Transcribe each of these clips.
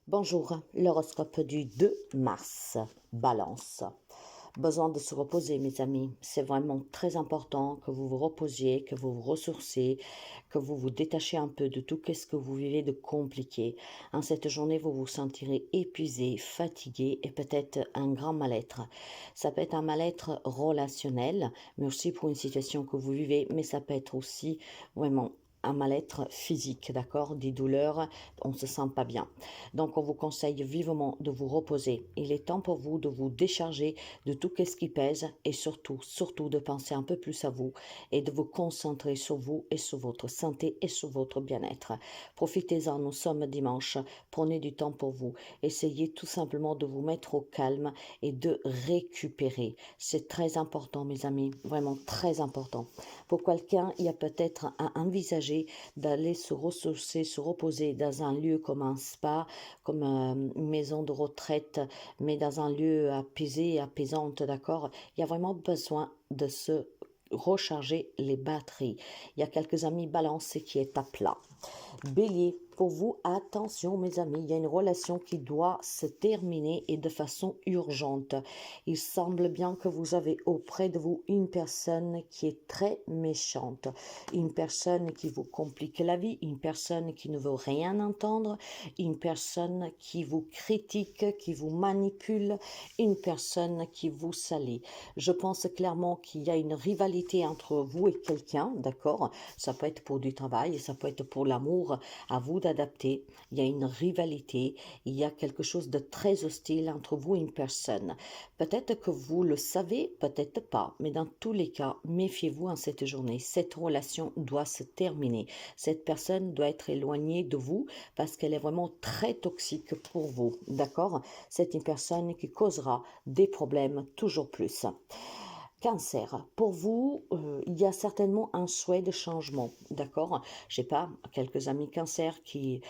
Bonjour, l'horoscope du 2 mars, Balance. Besoin de se reposer, mes amis. C'est vraiment très important que vous vous reposiez, que vous vous ressourciez, que vous vous détachiez un peu de tout ce que vous vivez de compliqué. En cette journée, vous vous sentirez épuisé, fatigué et peut-être un grand mal-être. Ça peut être un mal-être relationnel, mais aussi pour une situation que vous vivez, mais ça peut être aussi vraiment un mal-être physique, d'accord? Des douleurs, on ne se sent pas bien. Donc, on vous conseille vivement de vous reposer. Il est temps pour vous de vous décharger de tout ce qui pèse et surtout de penser un peu plus à vous et de vous concentrer sur vous et sur votre santé et sur votre bien-être. Profitez-en, nous sommes dimanche. Prenez du temps pour vous. Essayez tout simplement de vous mettre au calme et de récupérer. C'est très important, mes amis, vraiment très important. Pour quelqu'un, il y a peut-être à envisager d'aller se ressourcer, se reposer dans un lieu comme un spa, comme une maison de retraite, mais dans un lieu apaisé, apaisante, d'accord? Il y a vraiment besoin de se recharger les batteries. Il y a quelques amis balance qui est à plat. Bélier, pour vous, attention mes amis, il y a une relation qui doit se terminer et de façon urgente. Il semble bien que vous avez auprès de vous une personne qui est très méchante, une personne qui vous complique la vie, une personne qui ne veut rien entendre, une personne qui vous critique, qui vous manipule, une personne qui vous salit. Je pense clairement qu'il y a une rivalité entre vous et quelqu'un, d'accord? Ça peut être pour du travail, ça peut être pour l'amour, à vous d'adapter. Il y a une rivalité, il y a quelque chose de très hostile entre vous et une personne. Peut-être que vous le savez, peut-être pas, mais dans tous les cas, méfiez-vous en cette journée. Cette relation doit se terminer. Cette personne doit être éloignée de vous parce qu'elle est vraiment très toxique pour vous, d'accord? C'est une personne qui causera des problèmes toujours plus. Cancer, pour vous, il y a certainement un souhait de changement, d'accord? Je sais pas, quelques amis cancer qui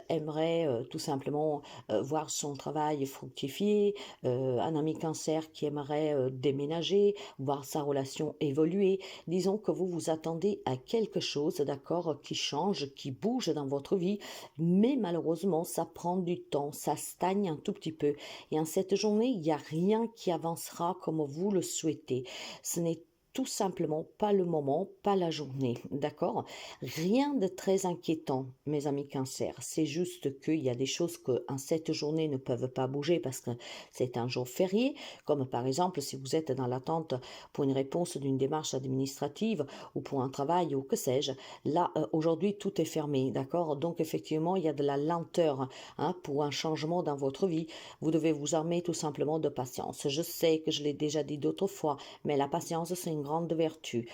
aimeraient tout simplement voir son travail fructifier, un ami cancer qui aimerait déménager, voir sa relation évoluer. Disons que vous vous attendez à quelque chose, d'accord, qui change, qui bouge dans votre vie, mais malheureusement, ça prend du temps, ça stagne un tout petit peu. Et en cette journée, il n'y a rien qui avancera comme vous le souhaitez. Ce n'est tout simplement pas le moment, pas la journée, d'accord? Rien de très inquiétant, mes amis cancer. C'est juste qu'il y a des choses que en cette journée ne peuvent pas bouger parce que c'est un jour férié, comme par exemple si vous êtes dans l'attente pour une réponse d'une démarche administrative ou pour un travail ou que sais-je. Là, aujourd'hui, tout est fermé, d'accord? Donc effectivement, il y a de la lenteur pour un changement dans votre vie. Vous devez vous armer tout simplement de patience. Je sais que je l'ai déjà dit d'autres fois, mais la patience, c'est une grande vertu.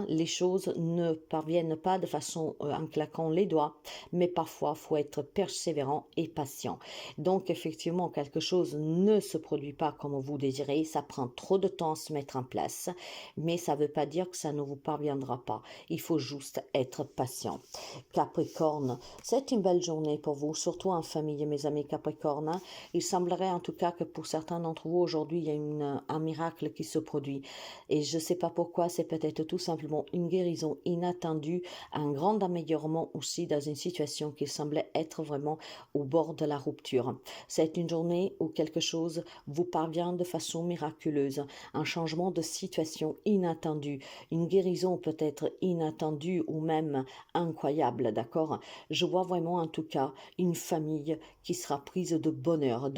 Les choses ne parviennent pas de façon en claquant les doigts, mais parfois, il faut être persévérant et patient. Donc, effectivement, quelque chose ne se produit pas comme vous désirez, ça prend trop de temps à se mettre en place, mais ça ne veut pas dire que ça ne vous parviendra pas. Il faut juste être patient. Capricorne, c'est une belle journée pour vous, surtout en famille, mes amis Capricorne. Il semblerait en tout cas que pour certains d'entre vous, aujourd'hui, il y a un miracle qui se produit. Et je ne sais pas pourquoi, c'est peut-être tout simplement une guérison inattendue, un grand améliorement aussi dans une situation qui semblait être vraiment au bord de la rupture. C'est une journée où quelque chose vous parvient de façon miraculeuse, un changement de situation inattendu, une guérison peut-être inattendue ou même incroyable, d'accord? Je vois vraiment en tout cas une famille qui sera prise de bonheur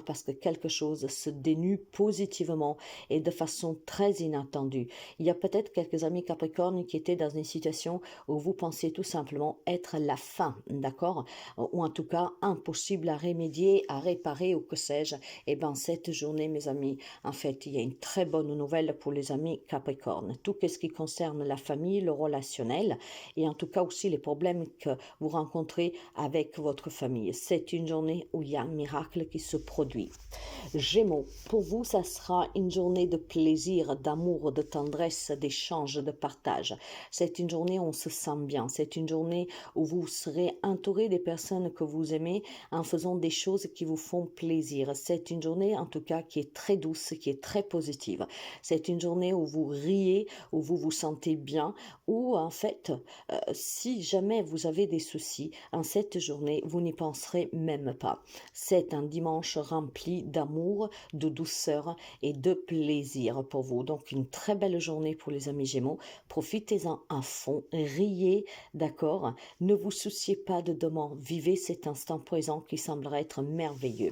parce que quelque chose se dénue positivement et de façon très inattendue. Il y a peut-être quelques amis Capricorne qui étaient dans une situation où vous pensiez tout simplement être la fin, d'accord? Ou en tout cas impossible à remédier, à réparer ou que sais-je. Eh bien, cette journée, mes amis, en fait, il y a une très bonne nouvelle pour les amis Capricorne. Tout ce qui concerne la famille, le relationnel et en tout cas aussi les problèmes que vous rencontrez avec votre famille. C'est une journée où il y a un miracle qui se produit. Gémeaux, pour vous, ça sera une journée de plaisir, d'amour, de tendresse, d'échange, de partage. C'est une journée où on se sent bien. C'est une journée où vous serez entouré des personnes que vous aimez en faisant des choses qui vous font plaisir. C'est une journée, en tout cas, qui est très douce, qui est très positive. C'est une journée où vous riez, où vous vous sentez bien, où, en fait, si jamais vous avez des soucis, en cette journée, vous n'y penserez même pas. C'est un dimanche rempli d'amour, de douceur et de plaisir pour vous. Donc une très belle journée pour les amis Gémeaux. Profitez-en à fond, riez, d'accord? Ne vous souciez pas de demain. Vivez cet instant présent qui semblerait être merveilleux.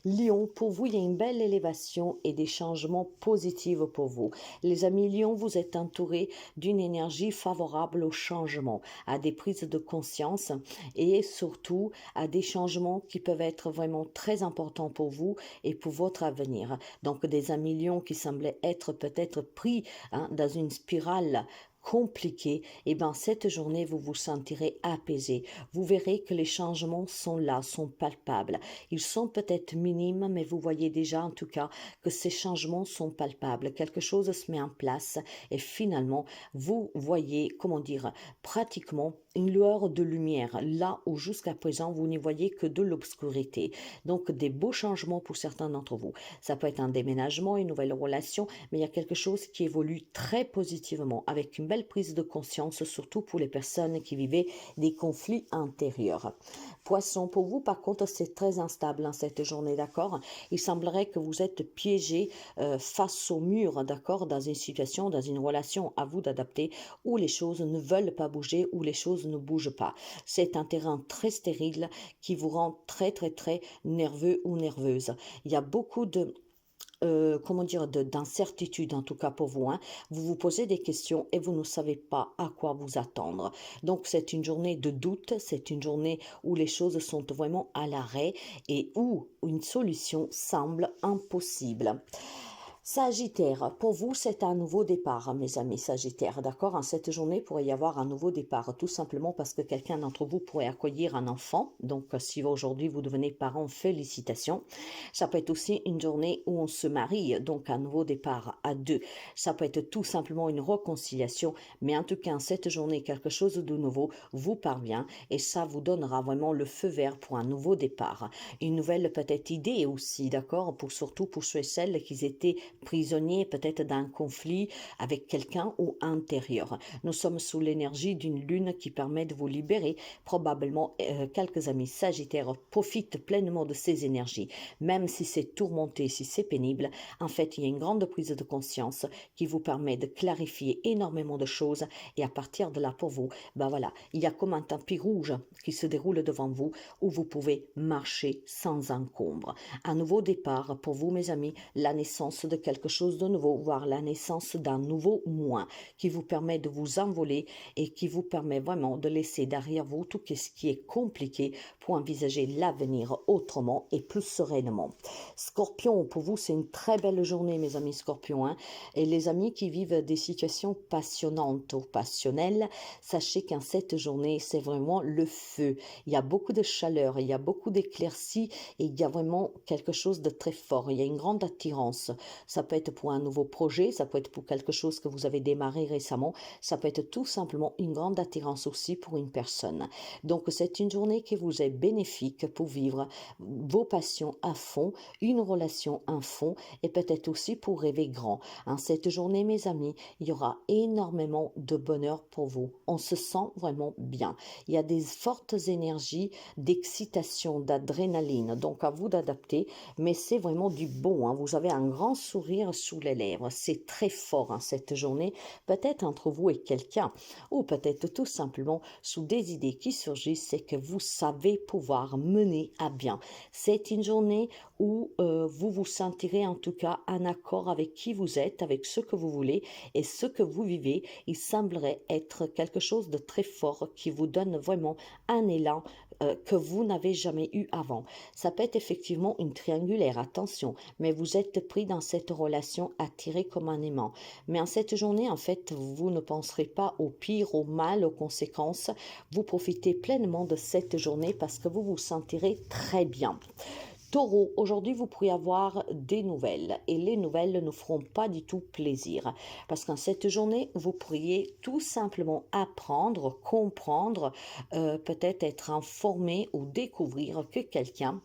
Lion, pour vous, il y a une belle élévation et des changements positifs pour vous. Les amis Lion, vous êtes entourés d'une énergie favorable au changement, à des prises de conscience et surtout à des changements qui peuvent être vraiment très importants pour vous et pour votre avenir. Donc des amis Lions qui semblaient être peut-être pris dans une spirale compliqué, et bien cette journée vous vous sentirez apaisé. Vous verrez que les changements sont là, sont palpables. Ils sont peut-être minimes, mais vous voyez déjà en tout cas que ces changements sont palpables. Quelque chose se met en place et finalement vous voyez, comment dire, pratiquement une lueur de lumière, là où jusqu'à présent vous n'y voyez que de l'obscurité. Donc des beaux changements pour certains d'entre vous. Ça peut être un déménagement, une nouvelle relation, mais il y a quelque chose qui évolue très positivement, avec une belle prise de conscience, surtout pour les personnes qui vivaient des conflits intérieurs. Poisson, pour vous, par contre, c'est très instable cette journée, d'accord? Il semblerait que vous êtes piégé face au mur, d'accord? Dans une situation, dans une relation, à vous d'adapter, où les choses ne veulent pas bouger, où les choses ne bougent pas. C'est un terrain très stérile qui vous rend très, très, très nerveux ou nerveuse. Il y a beaucoup de comment dire, d'incertitude en tout cas pour vous. Vous vous posez des questions et vous ne savez pas à quoi vous attendre. Donc c'est une journée de doute, c'est une journée où les choses sont vraiment à l'arrêt et où une solution semble impossible. Sagittaire, pour vous, c'est un nouveau départ, mes amis Sagittaires, d'accord? En cette journée, il pourrait y avoir un nouveau départ, tout simplement parce que quelqu'un d'entre vous pourrait accueillir un enfant. Donc, si aujourd'hui vous devenez parent, félicitations. Ça peut être aussi une journée où on se marie, donc un nouveau départ à deux. Ça peut être tout simplement une réconciliation, mais en tout cas, cette journée, quelque chose de nouveau vous parvient et ça vous donnera vraiment le feu vert pour un nouveau départ. Une nouvelle peut-être idée aussi, d'accord? Surtout pour ceux et celles qui étaient prisonnier peut-être d'un conflit avec quelqu'un ou intérieur. Nous sommes sous l'énergie d'une lune qui permet de vous libérer. Probablement, quelques amis sagittaires profitent pleinement de ces énergies. Même si c'est tourmenté, si c'est pénible, en fait, il y a une grande prise de conscience qui vous permet de clarifier énormément de choses et à partir de là, pour vous, ben voilà, il y a comme un tapis rouge qui se déroule devant vous où vous pouvez marcher sans encombre. Un nouveau départ pour vous, mes amis, la naissance de quelque chose de nouveau, voire la naissance d'un nouveau moi qui vous permet de vous envoler et qui vous permet vraiment de laisser derrière vous tout ce qui est compliqué pour envisager l'avenir autrement et plus sereinement. Scorpion, pour vous, c'est une très belle journée, mes amis Scorpions. Et les amis qui vivent des situations passionnantes ou passionnelles, sachez qu'en cette journée, c'est vraiment le feu. Il y a beaucoup de chaleur, il y a beaucoup d'éclaircies et il y a vraiment quelque chose de très fort. Il y a une grande attirance. Ça peut être pour un nouveau projet, ça peut être pour quelque chose que vous avez démarré récemment, ça peut être tout simplement une grande attirance aussi pour une personne. Donc c'est une journée qui vous est bénéfique pour vivre vos passions à fond, une relation à fond et peut-être aussi pour rêver grand. En cette journée, mes amis, il y aura énormément de bonheur pour vous. On se sent vraiment bien. Il y a des fortes énergies d'excitation, d'adrénaline, donc à vous d'adapter, mais c'est vraiment du bon. Vous avez un grand sourire sous les lèvres. C'est très fort cette journée, peut-être entre vous et quelqu'un, ou peut-être tout simplement sous des idées qui surgissent et que vous savez pouvoir mener à bien. C'est une journée où vous vous sentirez en tout cas en accord avec qui vous êtes, avec ce que vous voulez et ce que vous vivez. Il semblerait être quelque chose de très fort qui vous donne vraiment un élan que vous n'avez jamais eu avant. Ça peut être effectivement une triangulaire, attention, mais vous êtes pris dans cette relation attiré comme un aimant. Mais en cette journée, en fait, vous ne penserez pas au pire, au mal, aux conséquences. Vous profitez pleinement de cette journée parce que vous vous sentirez très bien. Taureau, aujourd'hui, vous pourriez avoir des nouvelles et les nouvelles ne feront pas du tout plaisir parce qu'en cette journée, vous pourriez tout simplement apprendre, comprendre, peut-être être informé ou découvrir que quelqu'un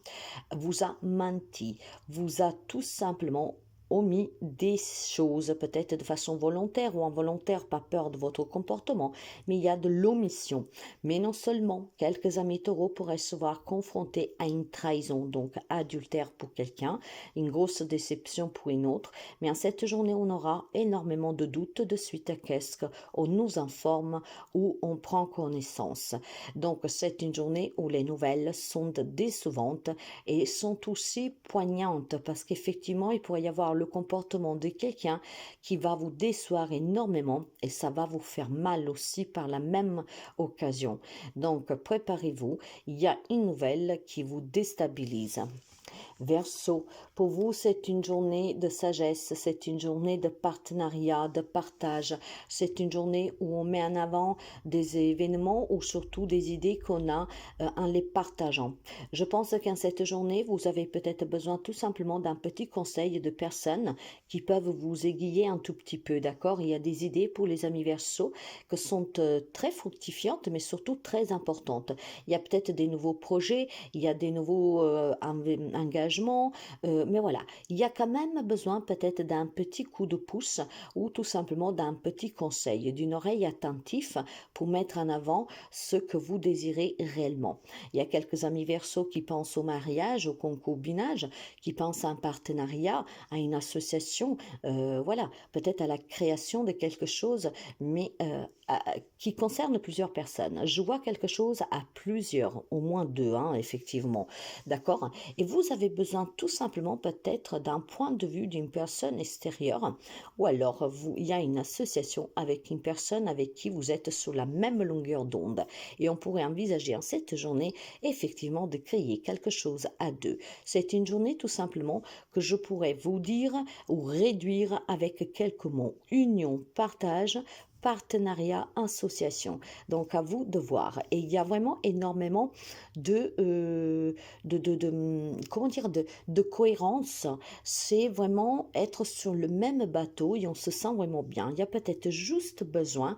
vous a menti, vous a tout simplement omis des choses, peut-être de façon volontaire ou involontaire, pas peur de votre comportement, mais il y a de l'omission. Mais non seulement, quelques amis taureaux pourraient se voir confrontés à une trahison, donc adultère pour quelqu'un, une grosse déception pour une autre, mais en cette journée, on aura énormément de doutes de suite à qu'est-ce qu'on nous informe ou on prend connaissance. Donc, c'est une journée où les nouvelles sont décevantes et sont aussi poignantes parce qu'effectivement, il pourrait y avoir le comportement de quelqu'un qui va vous décevoir énormément et ça va vous faire mal aussi par la même occasion. Donc, préparez-vous, il y a une nouvelle qui vous déstabilise. Verseau, pour vous, c'est une journée de sagesse, c'est une journée de partenariat, de partage, c'est une journée où on met en avant des événements ou surtout des idées qu'on a en les partageant. Je pense qu'en cette journée, vous avez peut-être besoin tout simplement d'un petit conseil de personnes qui peuvent vous aiguiller un tout petit peu, d'accord? Il y a des idées pour les amis Verseau qui sont très fructifiantes, mais surtout très importantes. Il y a peut-être des nouveaux projets, il y a des nouveaux engagements, mais voilà, il y a quand même besoin peut-être d'un petit coup de pouce ou tout simplement d'un petit conseil, d'une oreille attentive pour mettre en avant ce que vous désirez réellement. Il y a quelques amis Verseau qui pensent au mariage, au concubinage, qui pensent à un partenariat, à une association, voilà, peut-être à la création de quelque chose, mais qui concerne plusieurs personnes. Je vois quelque chose à plusieurs, au moins deux, hein, effectivement, d'accord? Et vous avez besoin tout simplement peut-être d'un point de vue d'une personne extérieure, ou alors il y a une association avec une personne avec qui vous êtes sur la même longueur d'onde. Et on pourrait envisager en cette journée, effectivement, de créer quelque chose à deux. C'est une journée tout simplement que je pourrais vous dire ou réduire avec quelques mots. Union, partage, partenariat, association. Donc à vous de voir. Et il y a vraiment énormément comment dire, de cohérence. C'est vraiment être sur le même bateau et on se sent vraiment bien. Il y a peut-être juste besoin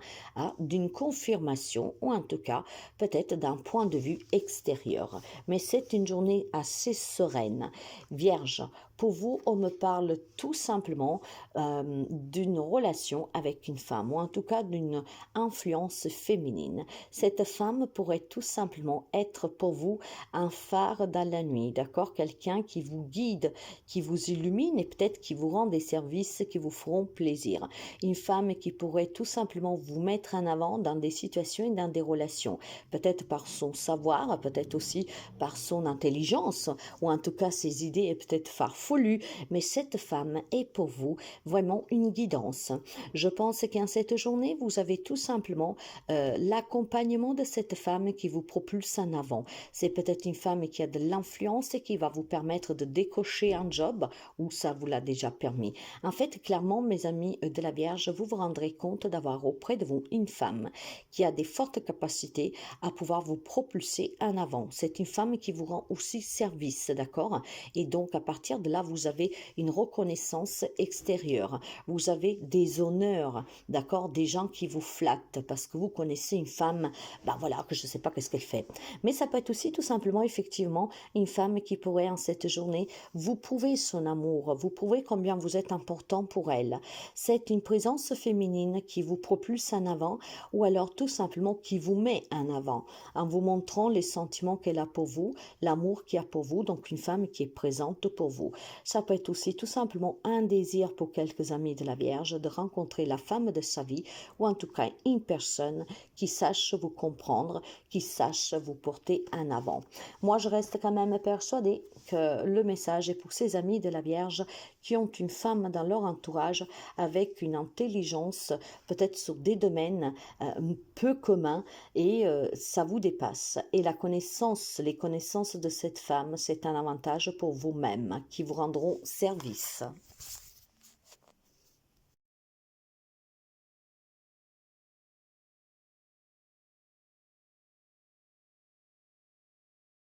d'une confirmation ou en tout cas peut-être d'un point de vue extérieur. Mais c'est une journée assez sereine. Vierge, pour vous, on me parle tout simplement d'une relation avec une femme, ou en tout cas d'une influence féminine. Cette femme pourrait tout simplement être pour vous un phare dans la nuit, d'accord? Quelqu'un qui vous guide, qui vous illumine et peut-être qui vous rend des services qui vous feront plaisir. Une femme qui pourrait tout simplement vous mettre en avant dans des situations et dans des relations, peut-être par son savoir, peut-être aussi par son intelligence, ou en tout cas ses idées peut-être farfelues, mais cette femme est pour vous vraiment une guidance. Je pense qu'en cette journée, vous avez tout simplement l'accompagnement de cette femme qui vous propulse en avant. C'est peut-être une femme qui a de l'influence et qui va vous permettre de décocher un job où ça vous l'a déjà permis. En fait, clairement, mes amis de la Vierge, vous vous rendrez compte d'avoir auprès de vous une femme qui a des fortes capacités à pouvoir vous propulser en avant. C'est une femme qui vous rend aussi service, d'accord? Et donc, à partir de là, vous avez une reconnaissance extérieure. Vous avez des honneurs, d'accord? Des gens qui vous flattent parce que vous connaissez une femme, ben voilà, que je ne sais pas qu'est-ce qu'elle fait. Mais ça peut être aussi tout simplement, effectivement, une femme qui pourrait en cette journée vous prouver son amour, vous prouver combien vous êtes important pour elle. C'est une présence féminine qui vous propulse en avant ou alors tout simplement qui vous met en avant en vous montrant les sentiments qu'elle a pour vous, l'amour qu'il y a pour vous, donc une femme qui est présente pour vous. Ça peut être aussi tout simplement un désir pour quelques amis de la Vierge de rencontrer la femme de sa vie ou en tout cas une personne qui sache vous comprendre, qui sache vous porter en avant. Moi, je reste quand même persuadée que le message est pour ces amis de la Vierge qui ont une femme dans leur entourage avec une intelligence peut-être sur des domaines peu communs et ça vous dépasse. Et la connaissance, les connaissances de cette femme, c'est un avantage pour vous-même qui vous rendront service.